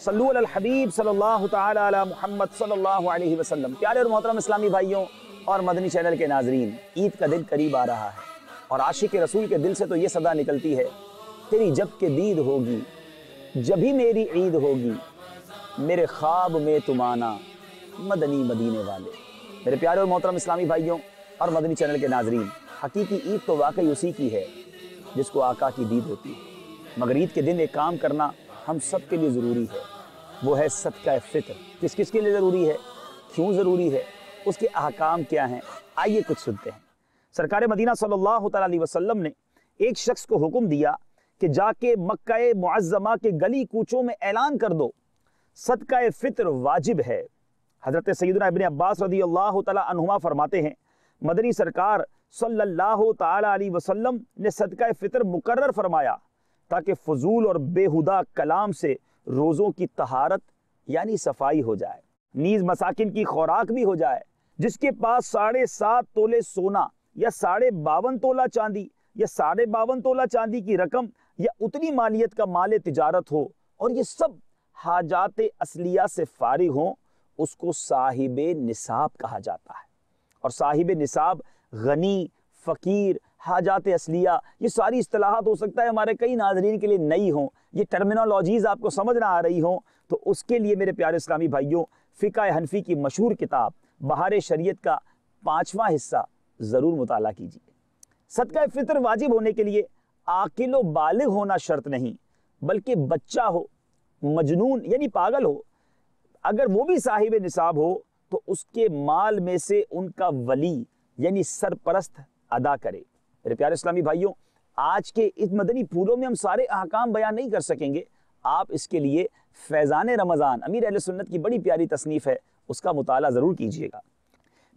सल्लु अलल हबीब सल्लल्लाहु ताला अला मुहम्मद सल्लल्लाहु अलैहि वसल्लम। प्यारे और मोहतरम इस्लामी भाइयों और मदनी चैनल के नाजरीन, ईद का दिन करीब आ रहा है और आशिक रसूल के दिल से तो ये सदा निकलती है, तेरी जब के दीद होगी जभी मेरी ईद होगी, मेरे ख्वाब में तुम आना मदनी मदीने वाले। मेरे प्यारे और मोहतरम इस्लामी भाइयों और मदनी चैनल के नाजरीन, हकीकी ईद तो वाकई उसी की है जिसको आका की दीद होती है। मगर ईद के दिन एक काम करना हम सब के लिए ज़रूरी है, वो है सदका फ़ित्र। किस किस के लिए ज़रूरी है, क्यों ज़रूरी है, उसके अहकाम क्या हैं, आइए कुछ सुनते हैं। सरकार मदीना सल्लल्लाहु तआला अलैहि वसल्लम ने एक शख्स को हुक्म दिया कि जाके मक्का मुअज़्ज़मा के गली कूचों में ऐलान कर दो, सदका फ़ित्र वाजिब है। हज़रत सैयदना इब्न अब्बास रज़ियल्लाहु तआला अन्हुमा फरमाते हैं, मदनी सरकार सल्लल्लाहु तआला अलैहि वसल्लम ने सदका फ़ित्र मुकर्रर फरमाया ताकि फजूल और बेहुदा कलाम से रोज़ों की तहारत यानी सफाई हो जाए, नीज़ मसाकिन की खुराक भी हो जाए। जिसके पास 7.5 तोले सोना या 52.5 तोला चांदी या 52.5 तोला चांदी की रकम या उतनी मालियत का माल तिजारत हो और ये सब हाजात असलिया से फारिग हों, उसको साहिब निसाब कहा जाता है। और साहिब निसाब गनी, फ़कीर, हाजात असलिया, ये सारी इस्तिलाहात हो सकता है हमारे कई नाज़रीन के लिए नई हों, ये टर्मिनोलॉजीज़ आपको समझ ना आ रही हों, तो उसके लिए मेरे प्यारे इस्लामी भाइयों फ़िक़्ह हनफ़ी की मशहूर किताब बहार शरीयत का 5वां हिस्सा ज़रूर मुताला कीजिए। सदका फ़ित्र वाजिब होने के लिए आकिल व बालिग होना शर्त नहीं, बल्कि बच्चा हो, मजनून यानी पागल हो, अगर वो भी साहिब निसाब हो तो उसके माल में से उनका वली यानी सरपरस्त अदा करे। मेरे प्यारे इस्लामी भाइयों, आज के इस मदनी फूलों में हम सारे अहकाम बयान नहीं कर सकेंगे, आप इसके लिए फैज़ान रमज़ान अमीर अहले सुन्नत की बड़ी प्यारी तसनीफ़ है, उसका मुताला ज़रूर कीजिएगा।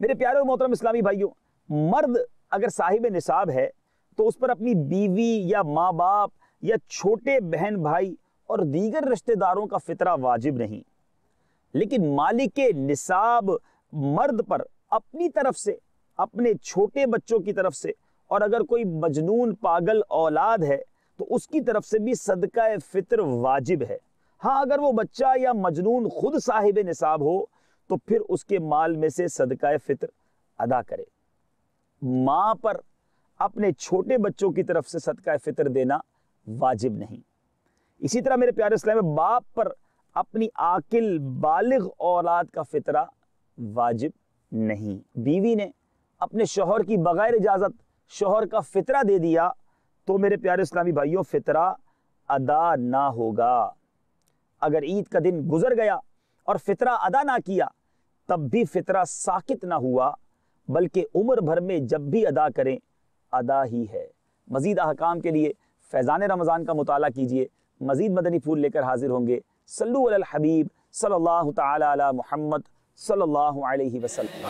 मेरे प्यारे और मोहतरम इस्लामी भाइयों, मर्द अगर साहिब निसाब है तो उस पर अपनी बीवी या माँ बाप या छोटे बहन भाई और दीगर रिश्तेदारों का फ़ितरा वाजिब नहीं, लेकिन मालिक निसाब मर्द पर अपनी तरफ से, अपने छोटे बच्चों की तरफ से, और अगर कोई मजनून पागल औलाद है तो उसकी तरफ से भी सदका फ़ित्र वाजिब है। हाँ, अगर वो बच्चा या मजनून खुद साहिब निसाब हो तो फिर उसके माल में से सदका फ़ित्र अदा करे। माँ पर अपने छोटे बच्चों की तरफ से सदका फ़ित्र देना वाजिब नहीं। इसी तरह मेरे प्यारे इस्लाम में बाप पर अपनी आकिल बालिग औलाद का फ़ितरा वाजिब नहीं। बीवी ने अपने शौहर की बगैर इजाज़त शौहर का फ़ितरा दे दिया तो मेरे प्यारे इस्लामी भाइयों फ़ितरा अदा ना होगा। अगर ईद का दिन गुजर गया और फ़ितरा अदा ना किया तब भी फ़ितरा साकित ना हुआ, बल्कि उम्र भर में जब भी अदा करें अदा ही है। मज़ीद अहकाम के लिए फैज़ान रमज़ान का मुताला कीजिए। मज़ीद मदनी फूल लेकर हाजिर होंगे। सल्लु अलल हबीब सल्लल्लाहु ताला अला मुहम्मद सल्लल्लाहु अलैहि वसल्लम।